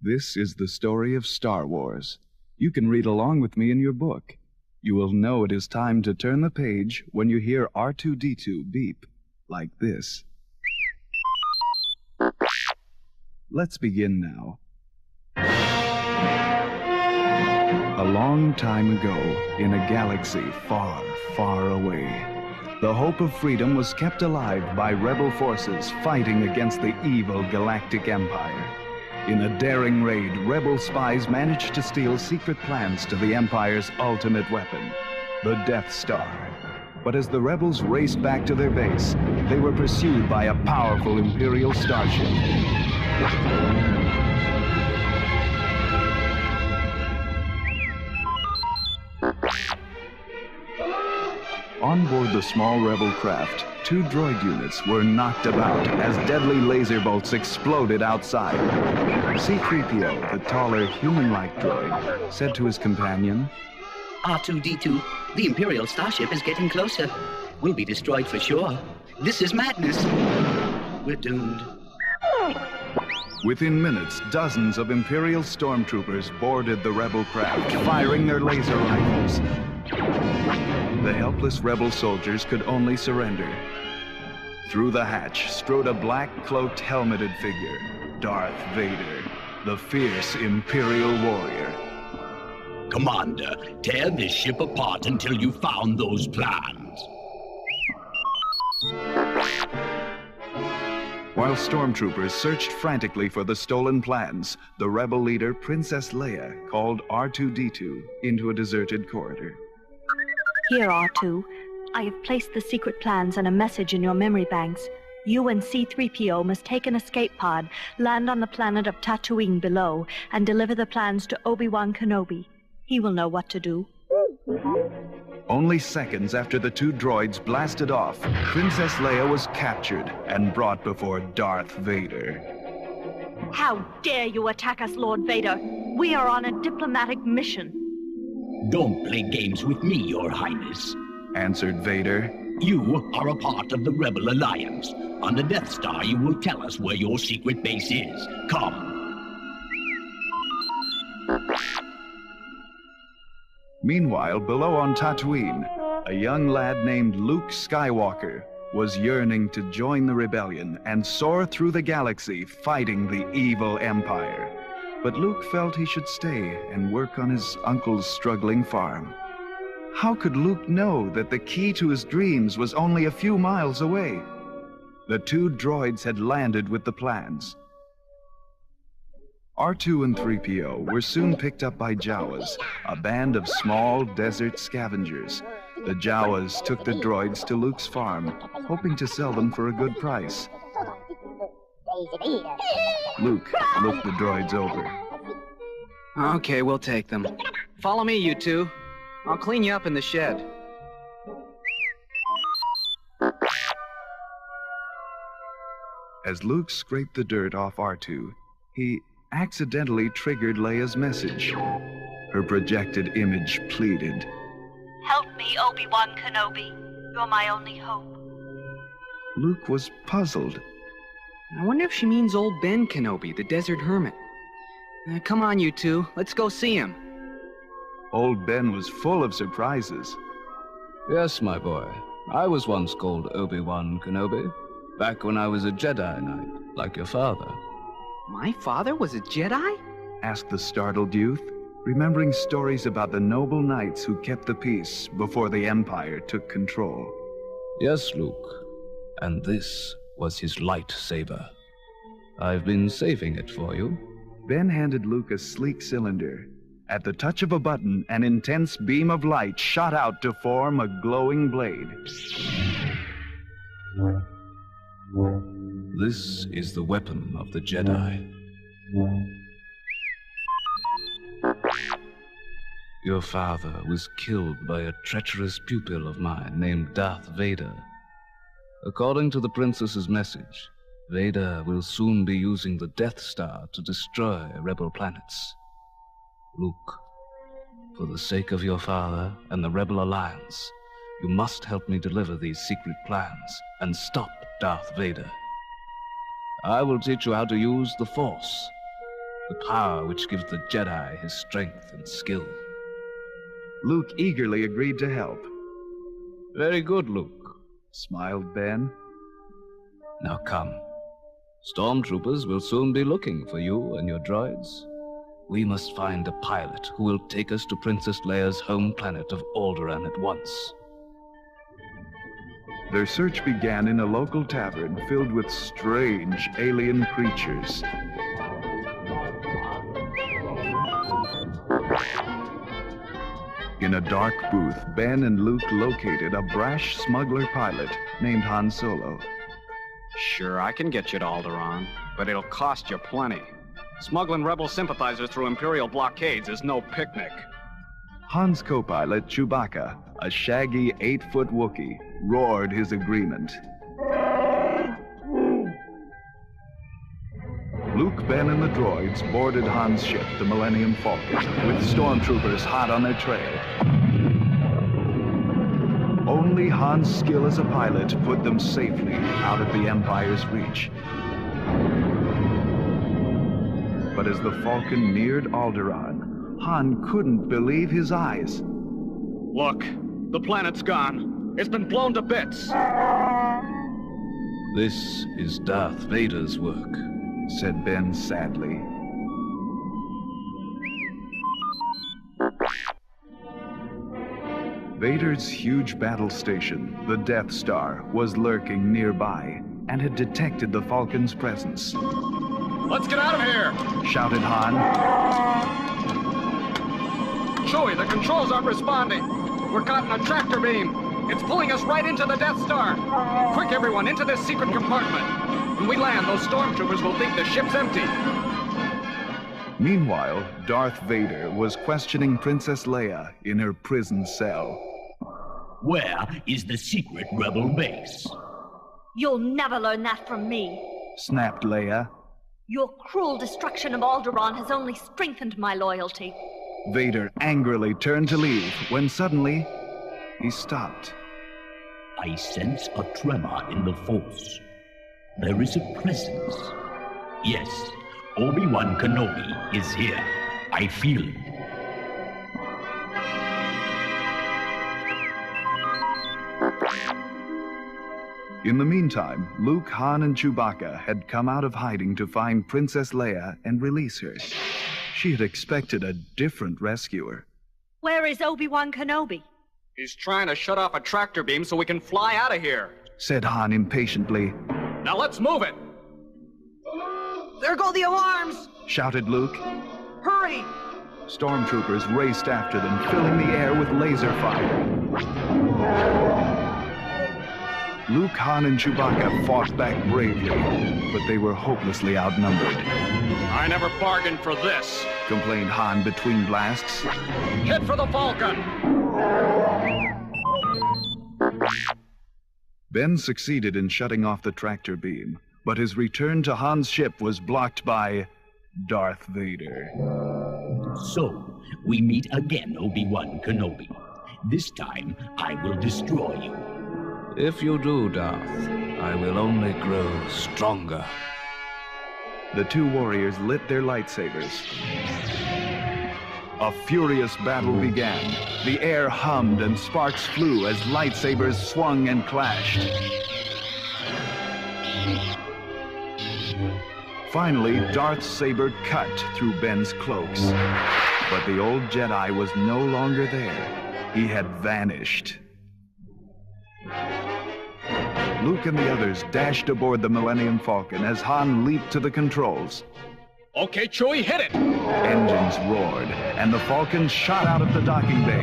This is the story of Star Wars. You can read along with me in your book. You will know it is time to turn the page when you hear R2-D2 beep, like this. Let's begin now. A long time ago, in a galaxy far, far away, the hope of freedom was kept alive by rebel forces fighting against the evil Galactic Empire. In a daring raid, rebel spies managed to steal secret plans to the Empire's ultimate weapon, the Death Star. But as the rebels raced back to their base, they were pursued by a powerful Imperial starship. On board the small rebel craft, 2 droid units were knocked about as deadly laser bolts exploded outside. C-3PO, the taller, human-like droid, said to his companion, R2-D2, the Imperial starship is getting closer. We'll be destroyed for sure. This is madness. We're doomed. Within minutes, dozens of Imperial stormtroopers boarded the rebel craft, firing their laser rifles. The helpless rebel soldiers could only surrender. Through the hatch strode a black-cloaked, helmeted figure, Darth Vader, the fierce Imperial warrior. Commander, tear this ship apart until you found those plans. While stormtroopers searched frantically for the stolen plans, the rebel leader, Princess Leia, called R2-D2 into a deserted corridor. Here, R2. I have placed the secret plans and a message in your memory banks. You and C-3PO must take an escape pod, land on the planet of Tatooine below, and deliver the plans to Obi-Wan Kenobi. He will know what to do. Only seconds after the 2 droids blasted off, Princess Leia was captured and brought before Darth Vader. How dare you attack us, Lord Vader? We are on a diplomatic mission. Don't play games with me, Your Highness, answered Vader. You are a part of the Rebel Alliance. On the Death Star, you will tell us where your secret base is. Come. Meanwhile, below on Tatooine, a young lad named Luke Skywalker was yearning to join the rebellion and soar through the galaxy fighting the evil Empire. But Luke felt he should stay and work on his uncle's struggling farm. How could Luke know that the key to his dreams was only a few miles away? The 2 droids had landed with the plans. R2 and 3PO were soon picked up by Jawas, a band of small desert scavengers. The Jawas took the droids to Luke's farm, hoping to sell them for a good price. Luke looked the droids over. Okay, we'll take them. Follow me, you 2. I'll clean you up in the shed. As Luke scraped the dirt off R2, he accidentally triggered Leia's message. Her projected image pleaded, Help me, Obi-Wan Kenobi. You're my only hope. Luke was puzzled. I wonder if she means old Ben Kenobi, the desert hermit. Come on, you 2. Let's go see him. Old Ben was full of surprises. Yes, my boy. I was once called Obi-Wan Kenobi, back when I was a Jedi Knight, like your father. My father was a Jedi? Asked the startled youth, remembering stories about the noble knights who kept the peace before the Empire took control. Yes, Luke. And this was his lightsaber. I've been saving it for you. Ben handed Luke a sleek cylinder. At the touch of a button, an intense beam of light shot out to form a glowing blade. This is the weapon of the Jedi. Your father was killed by a treacherous pupil of mine named Darth Vader. According to the princess's message, Vader will soon be using the Death Star to destroy rebel planets. Luke, for the sake of your father and the Rebel Alliance, you must help me deliver these secret plans and stop Darth Vader. I will teach you how to use the Force. the power which gives the Jedi his strength and skill. Luke eagerly agreed to help. Very good, Luke, Smiled Ben. Now come. Stormtroopers will soon be looking for you and your droids. We must find a pilot who will take us to Princess Leia's home planet of Alderaan at once. Their search began in a local tavern filled with strange alien creatures. In a dark booth, Ben and Luke located a brash smuggler pilot named Han Solo. Sure, I can get you to Alderaan, but it'll cost you plenty. Smuggling rebel sympathizers through Imperial blockades is no picnic. Han's co-pilot, Chewbacca, a shaggy 8-foot Wookiee, roared his agreement. Luke, Ben, and the droids boarded Han's ship, the Millennium Falcon, with stormtroopers hot on their trail. Only Han's skill as a pilot put them safely out of the Empire's reach. But as the Falcon neared Alderaan, Han couldn't believe his eyes. Look, the planet's gone. It's been blown to bits. This is Darth Vader's work, said Ben sadly. Vader's huge battle station, the Death Star, was lurking nearby and had detected the Falcon's presence. Let's get out of here! Shouted Han. Chewie, the controls aren't responding. We're caught in a tractor beam. It's pulling us right into the Death Star. Quick, everyone, into this secret compartment. When we land, those stormtroopers will think the ship's empty. Meanwhile, Darth Vader was questioning Princess Leia in her prison cell. Where is the secret rebel base? You'll never learn that from me. Snapped Leia. Your cruel destruction of Alderaan has only strengthened my loyalty. Vader angrily turned to leave when suddenly he stopped. I sense a tremor in the Force. There is a presence. Yes, Obi-Wan Kenobi is here. I feel it. In the meantime, Luke, Han, and Chewbacca had come out of hiding to find Princess Leia and release her. She had expected a different rescuer. Where is Obi-Wan Kenobi? He's trying to shut off a tractor beam so we can fly out of here, said Han impatiently. Now let's move it! There go the alarms! Shouted Luke. Hurry! Stormtroopers raced after them, filling the air with laser fire. Luke, Han, and Chewbacca fought back bravely, but they were hopelessly outnumbered. I never bargained for this, complained Han between blasts. Hit for the Falcon! Ben succeeded in shutting off the tractor beam, but his return to Han's ship was blocked by Darth Vader. So, we meet again, Obi-Wan Kenobi. This time, I will destroy you. If you do, Darth, I will only grow stronger. The two warriors lit their lightsabers. A furious battle began. The air hummed and sparks flew as lightsabers swung and clashed. Finally, Darth's saber cut through Ben's cloaks. But the old Jedi was no longer there. He had vanished. Luke and the others dashed aboard the Millennium Falcon as Han leaped to the controls. Okay, Chewie, hit it! Engines roared, and the Falcon shot out of the docking bay.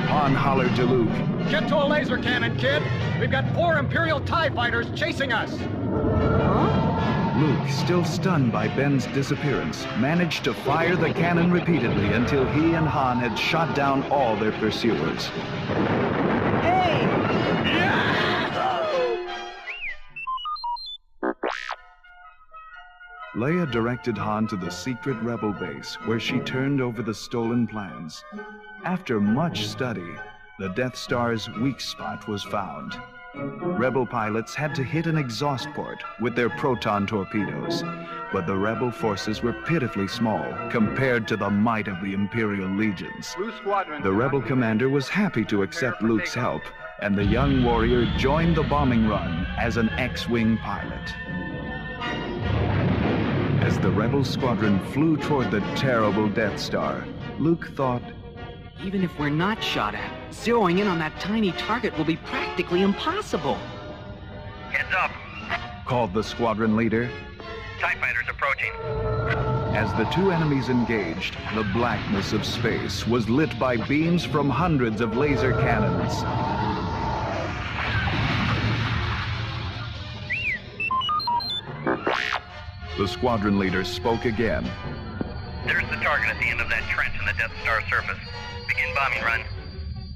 Han hollered to Luke. Get to a laser cannon, kid! We've got 4 Imperial TIE fighters chasing us! Luke, still stunned by Ben's disappearance, managed to fire the cannon repeatedly until he and Han had shot down all their pursuers. Hey! Leia directed Han to the secret rebel base, where she turned over the stolen plans. After much study, the Death Star's weak spot was found. Rebel pilots had to hit an exhaust port with their proton torpedoes, but the Rebel forces were pitifully small compared to the might of the Imperial legions. The Rebel commander was happy to accept Luke's help, and the young warrior joined the bombing run as an X-Wing pilot. As the Rebel squadron flew toward the terrible Death Star, Luke thought, Even if we're not shot at, zeroing in on that tiny target will be practically impossible. Heads up. called the squadron leader. TIE fighters approaching. As the two enemies engaged, the blackness of space was lit by beams from hundreds of laser cannons. The squadron leader spoke again. There's the target at the end of that trench in the Death Star surface. Begin bombing run.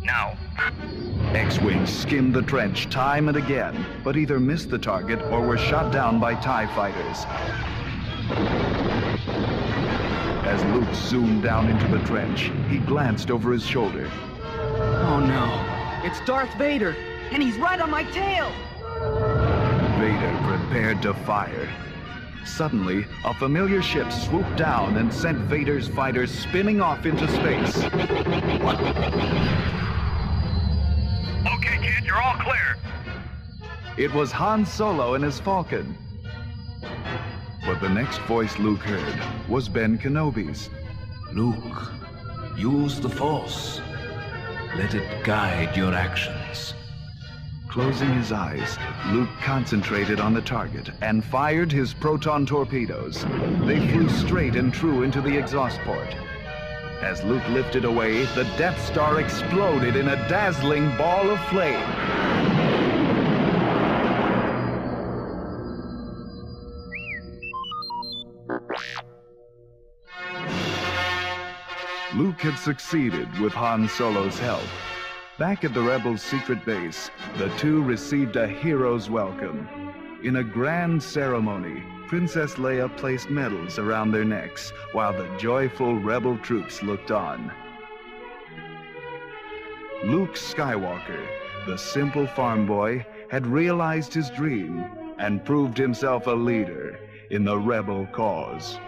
Now. X-Wings skimmed the trench time and again, but either missed the target or were shot down by TIE fighters. As Luke zoomed down into the trench, he glanced over his shoulder. Oh no, it's Darth Vader, and he's right on my tail! Vader prepared to fire. Suddenly, a familiar ship swooped down and sent Vader's fighters spinning off into space. Okay, kid, you're all clear. It was Han Solo and his Falcon. But the next voice Luke heard was Ben Kenobi's. Luke, use the Force. Let it guide your actions. Closing his eyes, Luke concentrated on the target and fired his proton torpedoes. They flew straight and true into the exhaust port. As Luke lifted away, the Death Star exploded in a dazzling ball of flame. Luke had succeeded with Han Solo's help. Back at the Rebels' secret base, the two received a hero's welcome. In a grand ceremony, Princess Leia placed medals around their necks, while the joyful Rebel troops looked on. Luke Skywalker, the simple farm boy, had realized his dream and proved himself a leader in the Rebel cause.